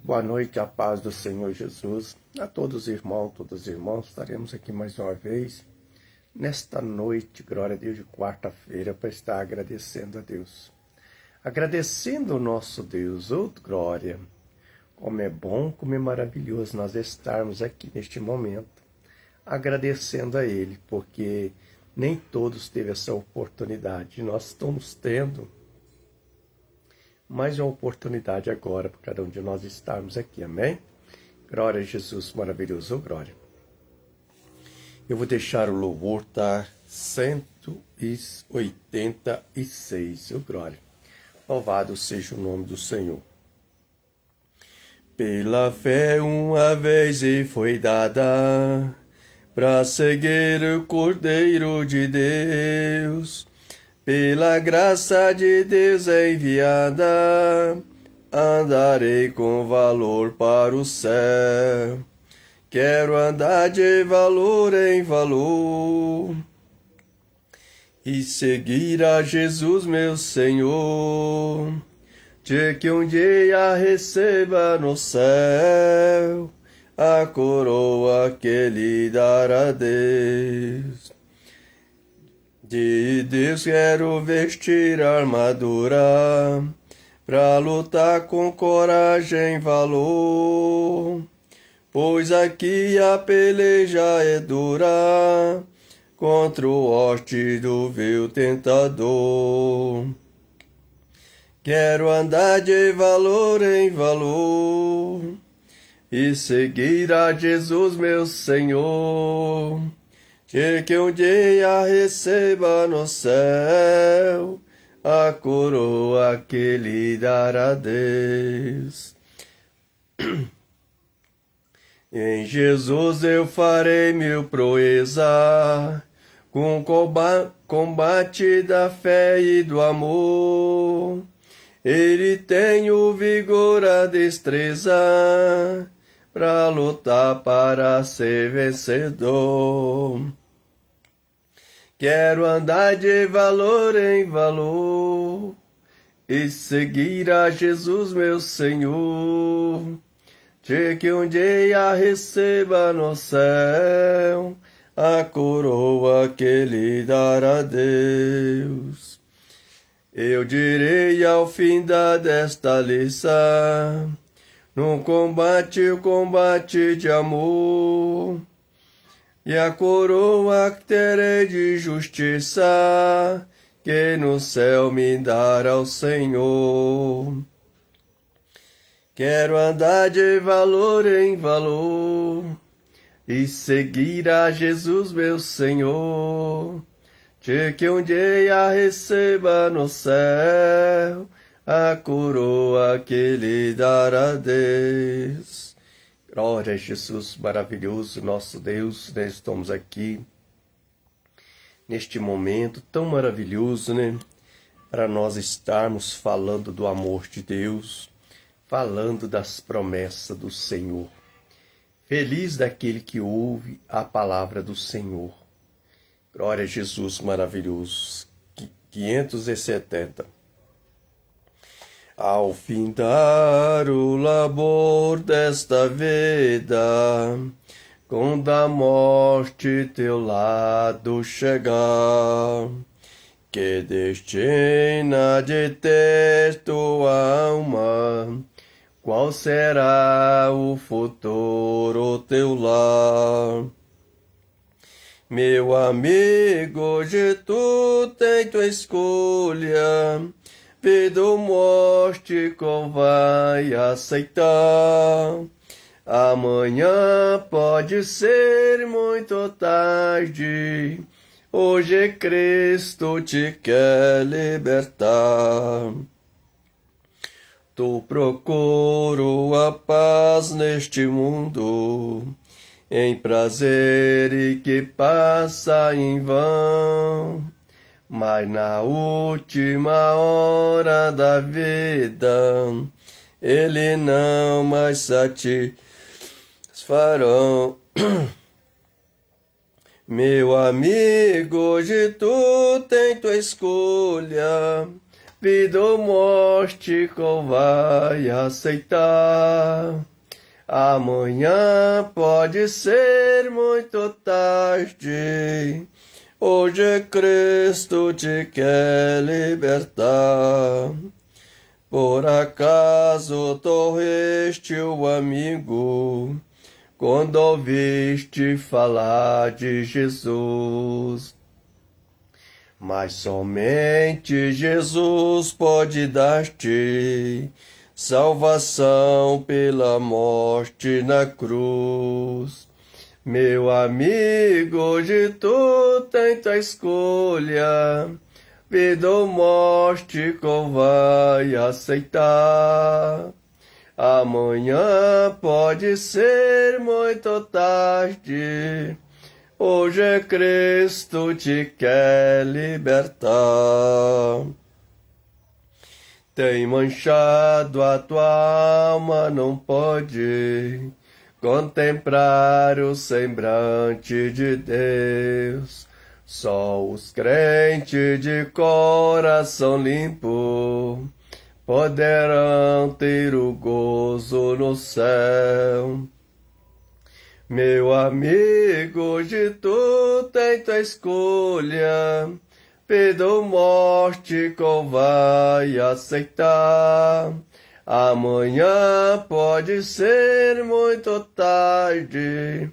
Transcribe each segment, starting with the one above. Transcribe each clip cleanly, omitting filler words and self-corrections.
Boa noite, a paz do Senhor Jesus. A todos os irmãos, todas as irmãs, estaremos aqui mais uma vez, nesta noite, glória a Deus, de quarta-feira, para estar agradecendo a Deus. Agradecendo o nosso Deus, glória. Como é bom, como é maravilhoso nós estarmos aqui neste momento, agradecendo a Ele, porque nem todos teve essa oportunidade. Nós estamos tendo mais uma oportunidade agora para cada um de nós estarmos aqui, amém? Glória a Jesus, maravilhoso, glória. Eu vou deixar o louvor, tá? 186, glória. Louvado seja o nome do Senhor. Pela fé uma vez e foi dada, para seguir o Cordeiro de Deus. Pela graça de Deus enviada, andarei com valor para o céu. Quero andar de valor em valor e seguir a Jesus, meu Senhor, de que um dia receba no céu a coroa que lhe dará Deus. De Deus quero vestir a armadura, pra lutar com coragem e valor, pois aqui a peleja é dura, contra o hoste do vil tentador. Quero andar de valor em valor e seguir a Jesus, meu Senhor, de que um dia receba no céu a coroa que lhe dará Deus. Em Jesus eu farei mil proeza, com combate da fé e do amor. Ele tem o vigor, a destreza, pra lutar para ser vencedor. Quero andar de valor em valor e seguir a Jesus, meu Senhor, de que um dia receba no céu a coroa que lhe dará Deus. Eu direi ao fim desta lição, no combate, o combate de amor, e a coroa que terei de justiça, que no céu me dará o Senhor. Quero andar de valor em valor e seguir a Jesus, meu Senhor, de que um dia receba no céu a coroa que lhe dará Deus. Glória a Jesus, maravilhoso, nosso Deus, né? Estamos aqui neste momento tão maravilhoso, né? Para nós estarmos falando do amor de Deus, falando das promessas do Senhor. Feliz daquele que ouve a palavra do Senhor. Glória a Jesus, maravilhoso. 570. Ao findar o labor desta vida, quando a morte teu lado chegar, que destina de ter tua alma, qual será o futuro teu lar? Meu amigo, hoje tu tem tua escolha, vida ou morte, qual vai aceitar? Amanhã pode ser muito tarde, hoje Cristo te quer libertar. Tu procuro a paz neste mundo, em prazer e que passa em vão, mas na última hora da vida, ele não mais satisfarão. Meu amigo, hoje tu tem tua escolha, vida ou morte, qual vai aceitar? Amanhã pode ser muito tarde. Hoje Cristo te quer libertar. Por acaso torreste o amigo quando ouviste falar de Jesus? Mas somente Jesus pode dar-te salvação pela morte na cruz. Meu amigo, hoje tu tens tua escolha, vida ou morte, qual vai aceitar? Amanhã pode ser muito tarde. Hoje Cristo te quer libertar. Tem manchado a tua alma, não pode contemplar o semblante de Deus. Só os crentes de coração limpo poderão ter o gozo no céu. Meu amigo, hoje tu tens tua escolha, vida ou morte, qual vai aceitar? Amanhã pode ser muito tarde.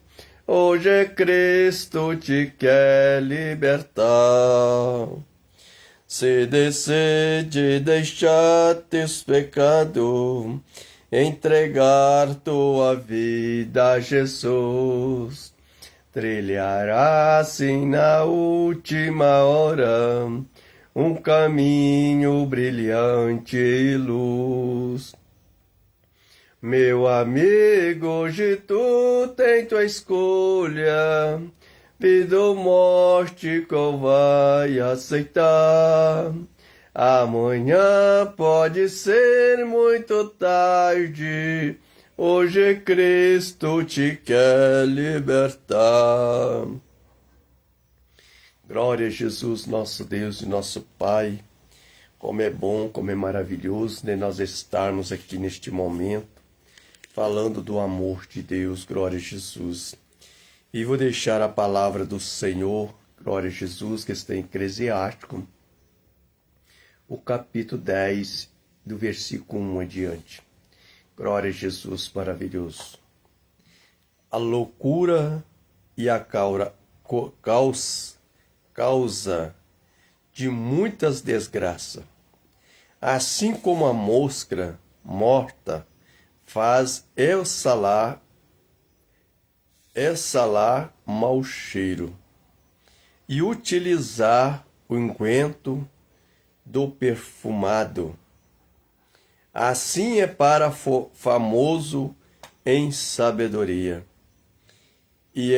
Hoje Cristo te quer libertar. Se decide deixar teus pecados, entregar tua vida a Jesus, trilhará assim na última hora um caminho brilhante e luz. Meu amigo, hoje tu tens tua escolha, vida ou morte, qual vai aceitar? Amanhã pode ser muito tarde. Hoje Cristo te quer libertar. Glória a Jesus, nosso Deus e nosso Pai. Como é bom, como é maravilhoso, né, nós estarmos aqui neste momento, falando do amor de Deus. Glória a Jesus. E vou deixar a palavra do Senhor, glória a Jesus, que está em Eclesiástico, o capítulo 10, do versículo 1 adiante. Glória a Jesus maravilhoso. A loucura e a causa de muitas desgraças, assim como a mosca morta faz exalar mau cheiro, e utilizar o unguento do perfumado. Assim é para famoso em sabedoria e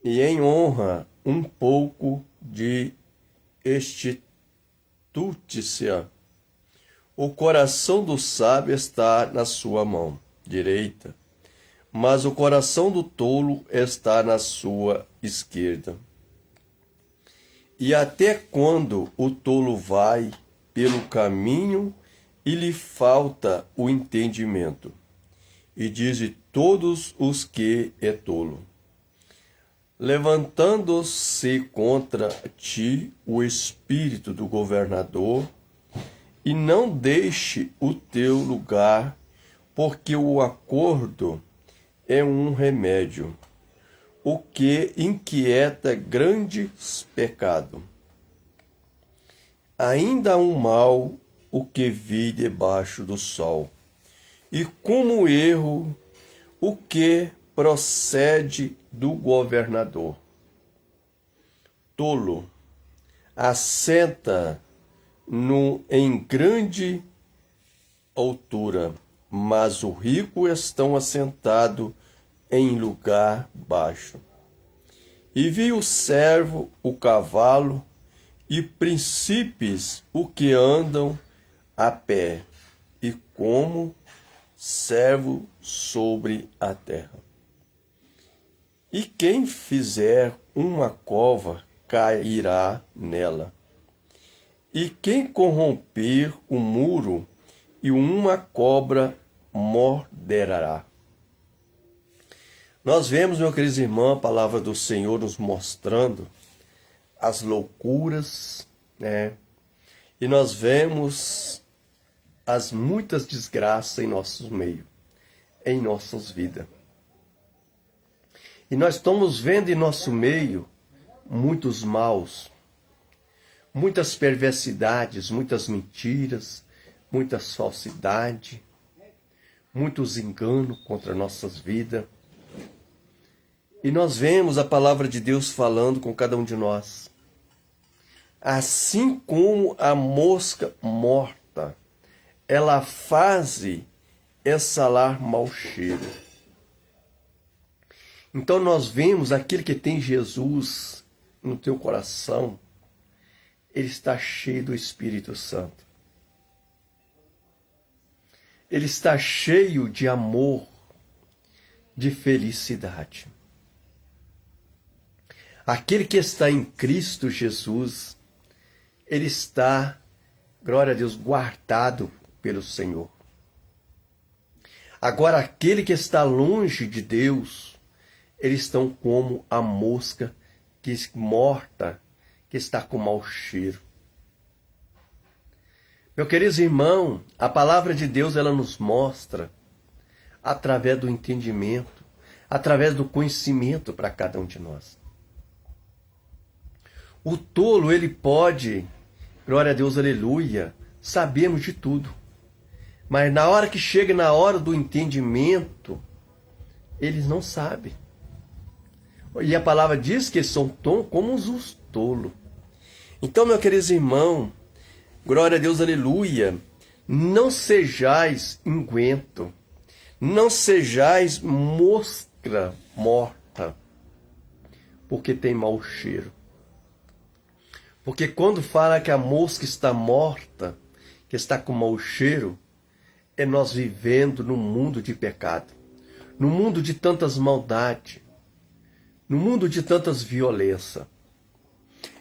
em honra um pouco de estúcia. O coração do sábio está na sua mão direita, mas o coração do tolo está na sua esquerda. E até quando o tolo vai pelo caminho e lhe falta o entendimento? E diz todos os que é tolo, levantando-se contra ti o espírito do governador, e não deixe o teu lugar, porque o acordo é um remédio, o que inquieta grandes pecados. Ainda há um mal o que vi debaixo do sol, e como erro o que procede do governador. Tolo assenta em grande altura, mas o rico estão assentado em lugar baixo. E vi o servo, o cavalo, e príncipes o que andam a pé, e como servo sobre a terra. E quem fizer uma cova cairá nela, E quem corromper o muro, e uma cobra morderá. Nós vemos, meu querido irmão, a palavra do Senhor nos mostrando as loucuras, né? E nós vemos as muitas desgraças em nosso meio, em nossas vidas. E nós estamos vendo em nosso meio muitos maus, muitas perversidades, muitas mentiras, muitas falsidades, muitos enganos contra nossas vidas. E nós vemos a palavra de Deus falando com cada um de nós. Assim como a mosca morta, ela faz exalar mau cheiro. Então nós vemos aquele que tem Jesus no teu coração, ele está cheio do Espírito Santo. Ele está cheio de amor, de felicidade. Aquele que está em Cristo Jesus, ele está, glória a Deus, guardado pelo Senhor. Agora, aquele que está longe de Deus, eles estão como a mosca que morta, que está com mau cheiro. Meu querido irmão, a palavra de Deus ela nos mostra através do entendimento, através do conhecimento para cada um de nós. O tolo, ele pode, glória a Deus, aleluia, sabemos de tudo. Mas na hora que chega na hora do entendimento, eles não sabem. E a palavra diz que eles são como os tolos. Então, meu querido irmão, glória a Deus, aleluia, não sejais unguento, não sejais mosca morta, porque tem mau cheiro. Porque quando fala que a mosca está morta, que está com mau cheiro, é nós vivendo num mundo de pecado, num mundo de tantas maldades, num mundo de tantas violências.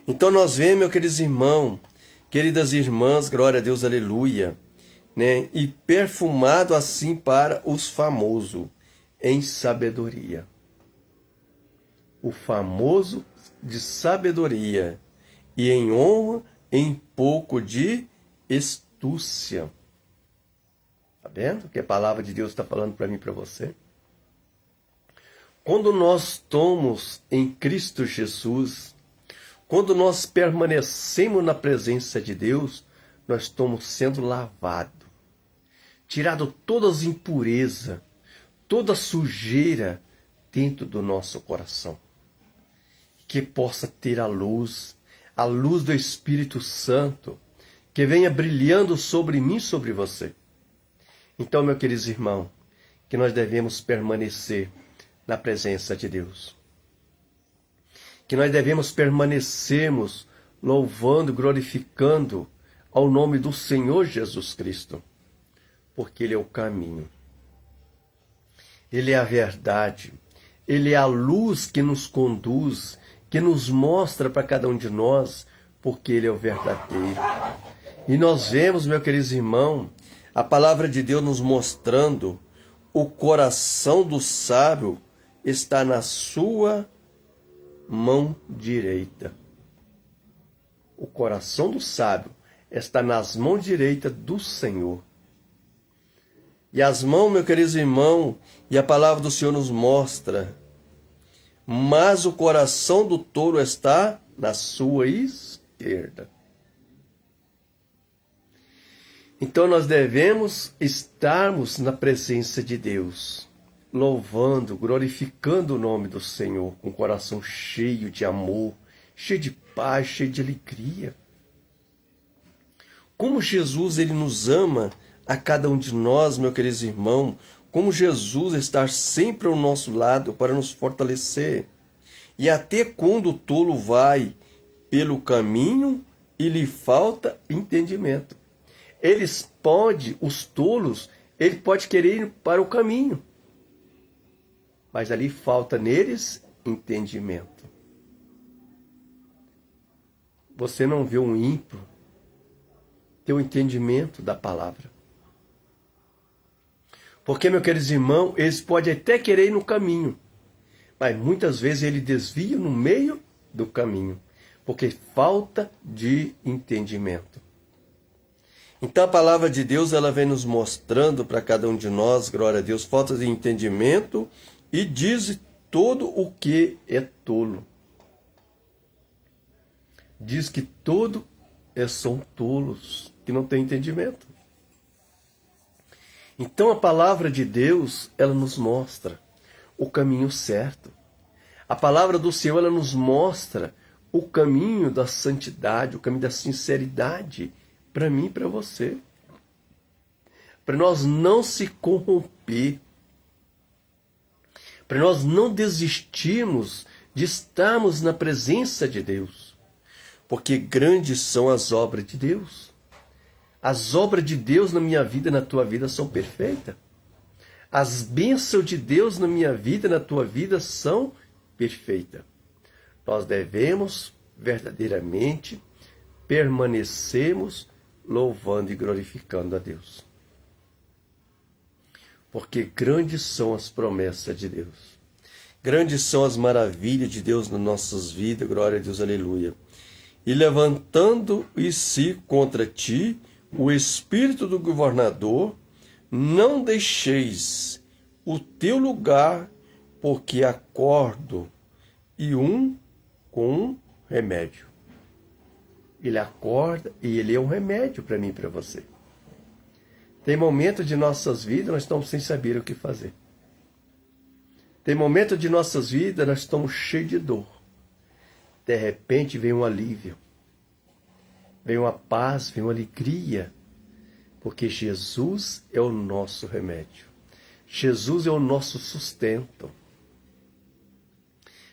Então nós vemos, meus queridos irmãos, queridas irmãs, glória a Deus, aleluia, né? E perfumado assim para os famosos em sabedoria. O famoso de sabedoria e em honra, em pouco de astúcia. Está vendo que a palavra de Deus está falando para mim e para você? Quando nós estamos em Cristo Jesus, quando nós permanecemos na presença de Deus, nós estamos sendo lavados, tirado todas as impurezas, toda sujeira dentro do nosso coração. Que possa ter a luz do Espírito Santo, que venha brilhando sobre mim e sobre você. Então, meu querido irmão, que nós devemos permanecer na presença de Deus. Que nós devemos permanecermos louvando, glorificando ao nome do Senhor Jesus Cristo, porque Ele é o caminho, Ele é a verdade, Ele é a luz que nos conduz, que nos mostra para cada um de nós, porque Ele é o verdadeiro. E nós vemos, meu querido irmão, a palavra de Deus nos mostrando o coração do sábio está na sua mão direita. O coração do sábio está nas mãos direitas do Senhor. E as mãos, meu querido irmão, e a palavra do Senhor nos mostra, mas o coração do tolo está na sua esquerda. Então nós devemos estarmos na presença de Deus, louvando, glorificando o nome do Senhor, com o coração cheio de amor, cheio de paz, cheio de alegria. Como Jesus ele nos ama a cada um de nós, meu querido irmão, como Jesus está sempre ao nosso lado para nos fortalecer. E até quando o tolo vai pelo caminho e lhe falta entendimento. Os tolos, ele pode querer ir para o caminho, mas ali falta neles entendimento. Você não vê um ímpio ter o entendimento da palavra. Porque, meus queridos irmãos, eles podem até querer ir no caminho, mas muitas vezes ele desvia no meio do caminho, porque falta de entendimento. Então a palavra de Deus, ela vem nos mostrando para cada um de nós, glória a Deus, falta de entendimento, e diz todo o que é tolo. Diz que todo são tolos, que não têm entendimento. Então a palavra de Deus, ela nos mostra o caminho certo. A palavra do Senhor, ela nos mostra o caminho da santidade, o caminho da sinceridade, para mim e para você. Para nós não se corromper. Para nós não desistirmos de estarmos na presença de Deus. Porque grandes são as obras de Deus. As obras de Deus na minha vida e na tua vida são perfeitas. As bênçãos de Deus na minha vida e na tua vida são perfeitas. Nós devemos verdadeiramente permanecermos louvando e glorificando a Deus. Porque grandes são as promessas de Deus. Grandes são as maravilhas de Deus nas nossas vidas, glória a Deus, aleluia. E levantando-se contra ti o espírito do governador, não deixeis o teu lugar, porque acordo e com remédio. Ele acorda e ele é um remédio para mim e para você. Tem momentos de nossas vidas nós estamos sem saber o que fazer. Tem momentos de nossas vidas nós estamos cheios de dor. De repente vem um alívio. Vem uma paz, vem uma alegria. Porque Jesus é o nosso remédio. Jesus é o nosso sustento.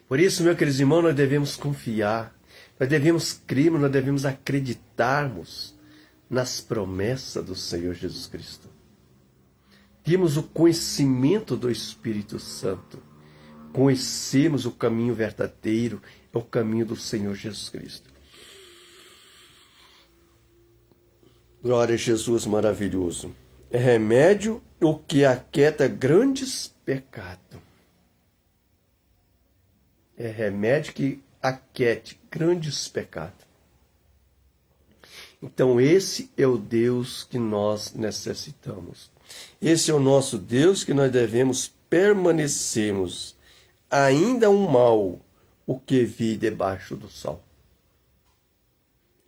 Por isso, meus queridos irmãos, nós devemos confiar. Nós devemos crer, nós devemos acreditarmos nas promessas do Senhor Jesus Cristo. Temos o conhecimento do Espírito Santo. Conhecemos o caminho verdadeiro, é o caminho do Senhor Jesus Cristo. Glória a Jesus maravilhoso. É remédio o que aquieta grandes pecados. É remédio que aquiete grandes pecados. Então esse é o Deus que nós necessitamos. Esse é o nosso Deus que nós devemos permanecermos. Ainda um mal o que vi debaixo do sol.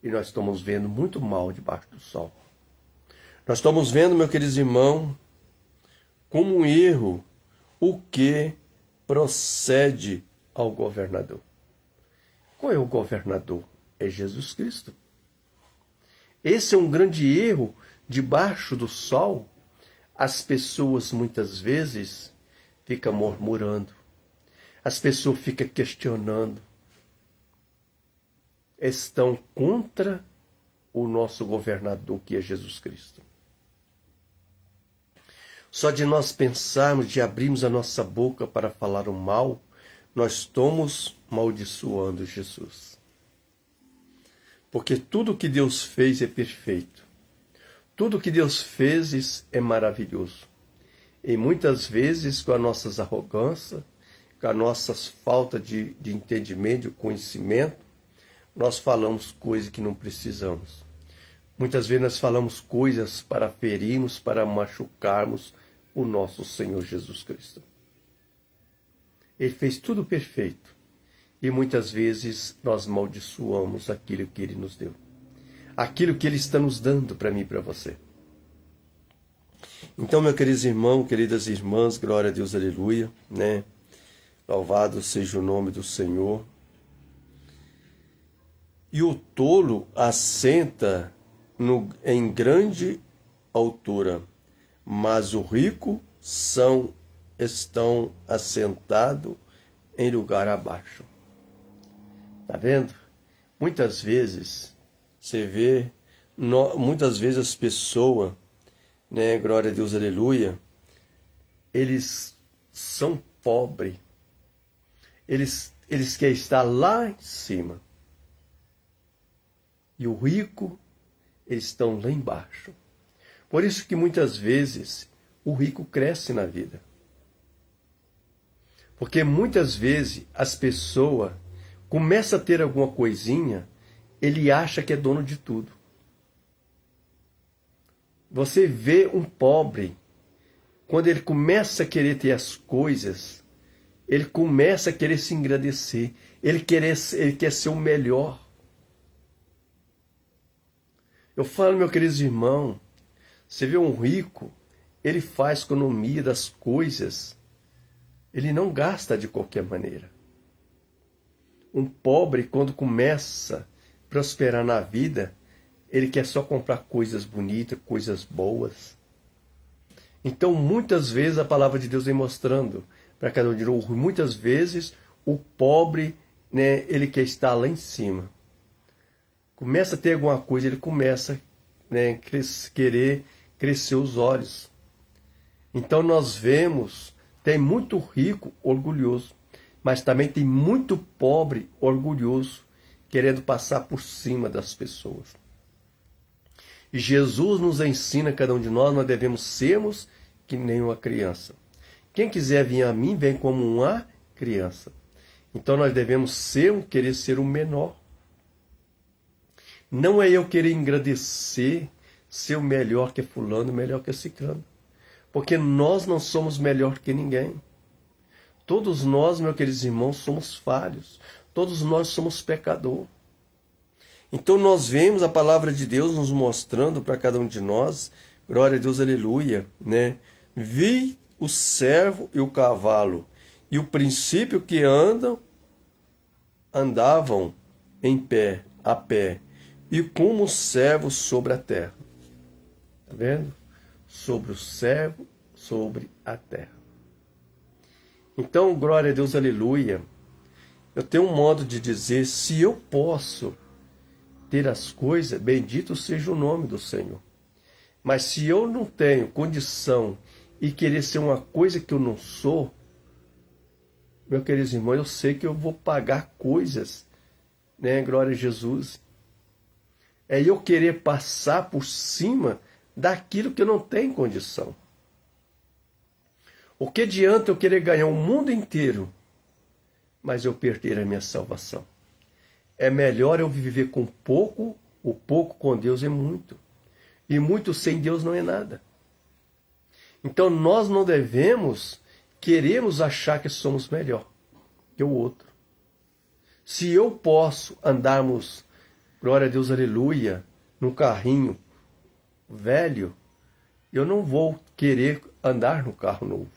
E nós estamos vendo muito mal debaixo do sol. Nós estamos vendo, meus queridos irmãos, como um erro o que procede ao governador. Qual é o governador? É Jesus Cristo. Esse é um grande erro debaixo do sol. As pessoas muitas vezes ficam murmurando. As pessoas ficam questionando. Estão contra o nosso governador, que é Jesus Cristo. Só de nós pensarmos, de abrirmos a nossa boca para falar o mal, nós estamos maldiçoando Jesus. Porque tudo que Deus fez é perfeito. Tudo que Deus fez é maravilhoso. E muitas vezes, com as nossas arrogâncias, com as nossas faltas de entendimento, de conhecimento, nós falamos coisas que não precisamos. Muitas vezes nós falamos coisas para ferirmos, para machucarmos o nosso Senhor Jesus Cristo. Ele fez tudo perfeito. E muitas vezes nós maldiçoamos aquilo que Ele nos deu. Aquilo que Ele está nos dando para mim e para você. Então, meus queridos irmãos, queridas irmãs, glória a Deus, aleluia, né? Louvado seja o nome do Senhor. E o tolo assenta em grande altura, mas o rico estão assentados em lugar abaixo. Tá vendo? Muitas vezes, você vê, muitas vezes as pessoas, né, glória a Deus, aleluia, eles são pobres. Eles querem estar lá em cima. E o rico, eles estão lá embaixo. Por isso que muitas vezes o rico cresce na vida. Porque muitas vezes as pessoas começam a ter alguma coisinha, ele acha que é dono de tudo. Você vê um pobre, quando ele começa a querer ter as coisas, ele começa a querer se engrandecer, ele quer ser o melhor. Eu falo, meu querido irmão, você vê um rico, ele faz economia das coisas, ele não gasta de qualquer maneira. Um pobre, quando começa a prosperar na vida, ele quer só comprar coisas bonitas, coisas boas. Então, muitas vezes, a palavra de Deus vem mostrando para cada um de nós, muitas vezes, o pobre, né, ele quer estar lá em cima. Começa a ter alguma coisa, ele começa, né, querer crescer os olhos. Então, nós vemos, tem muito rico orgulhoso, mas também tem muito pobre orgulhoso, querendo passar por cima das pessoas. E Jesus nos ensina, cada um de nós devemos sermos que nem uma criança. Quem quiser vir a mim, vem como uma criança. Então nós devemos querer ser o menor. Não é eu querer engrandecer, ser o melhor que fulano, melhor que ciclano. Porque nós não somos melhor que ninguém. Todos nós, meus queridos irmãos, somos falhos. Todos nós somos pecadores. Então nós vemos a palavra de Deus nos mostrando para cada um de nós, glória a Deus, aleluia, né? Vi o servo e o cavalo, e o princípio que andavam em pé, a pé, e como servos sobre a terra. Está vendo? Sobre o servo, sobre a terra. Então, glória a Deus, aleluia. Eu tenho um modo de dizer, se eu posso ter as coisas, bendito seja o nome do Senhor. Mas se eu não tenho condição e querer ser uma coisa que eu não sou, meu querido irmão, eu sei que eu vou pagar coisas, né? Glória a Jesus. É eu querer passar por cima daquilo que eu não tenho condição. O que adianta eu querer ganhar o mundo inteiro, mas eu perder a minha salvação? É melhor eu viver com pouco, o pouco com Deus é muito. E muito sem Deus não é nada. Então nós não devemos queremos achar que somos melhor que o outro. Se eu posso andarmos, glória a Deus, aleluia, num carrinho velho, eu não vou querer andar no carro novo.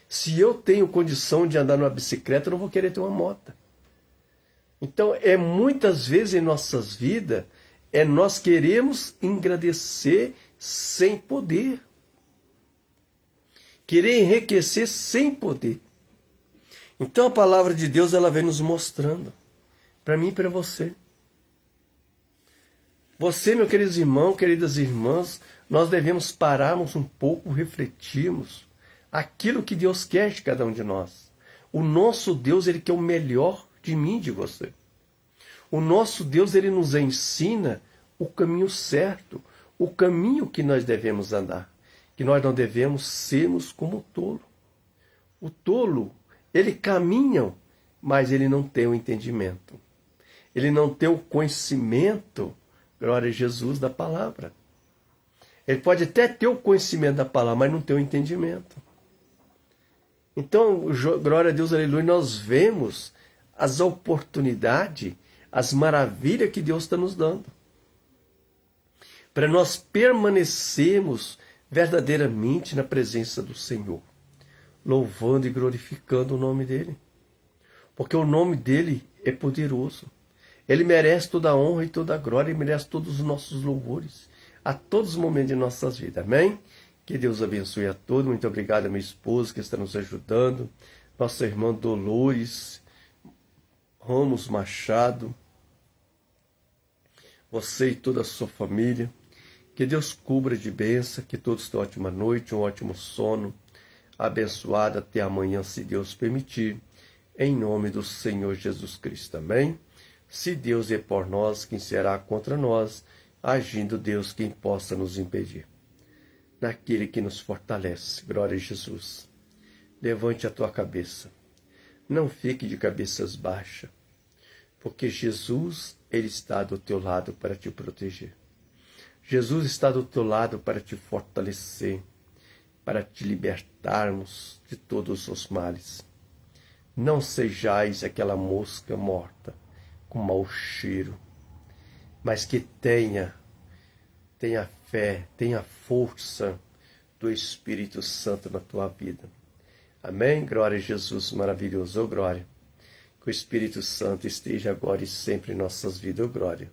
Se eu tenho condição de andar numa bicicleta, eu não vou querer ter uma moto. Então, muitas vezes em nossas vidas, nós queremos engrandecer sem poder. Querer enriquecer sem poder. Então, a palavra de Deus, ela vem nos mostrando, para mim e para você. Você, meus queridos irmãos, queridas irmãs, nós devemos pararmos um pouco, refletirmos aquilo que Deus quer de cada um de nós. O nosso Deus, ele quer o melhor de mim e de você. O nosso Deus, ele nos ensina o caminho certo, o caminho que nós devemos andar, que nós não devemos sermos como o tolo. O tolo, ele caminha, mas ele não tem o entendimento. Ele não tem o conhecimento, glória a Jesus, da palavra. Ele pode até ter o conhecimento da palavra, mas não tem o entendimento. Então, glória a Deus, aleluia, nós vemos as oportunidades, as maravilhas que Deus está nos dando. Para nós permanecermos verdadeiramente na presença do Senhor, louvando e glorificando o nome dEle. Porque o nome dEle é poderoso. Ele merece toda a honra e toda a glória, ele merece todos os nossos louvores, a todos os momentos de nossas vidas. Amém? Que Deus abençoe a todos. Muito obrigado a minha esposa que está nos ajudando, nossa irmã Dolores Ramos Machado, você e toda a sua família. Que Deus cubra de bênção, que todos tenham uma ótima noite, um ótimo sono, abençoado até amanhã, se Deus permitir, em nome do Senhor Jesus Cristo. Amém? Se Deus é por nós, quem será contra nós? agindo Deus quem possa nos impedir. Naquele que nos fortalece, glória a Jesus. Levante a tua cabeça. Não fique de cabeças baixas, porque Jesus, Ele está do teu lado para te proteger. Jesus está do teu lado para te fortalecer, para te libertarmos de todos os males. Não sejais aquela mosca morta, com mau cheiro, mas que tenha fé, tenha força do Espírito Santo na tua vida. Amém? Glória a Jesus, maravilhoso, glória. Que o Espírito Santo esteja agora e sempre em nossas vidas, glória.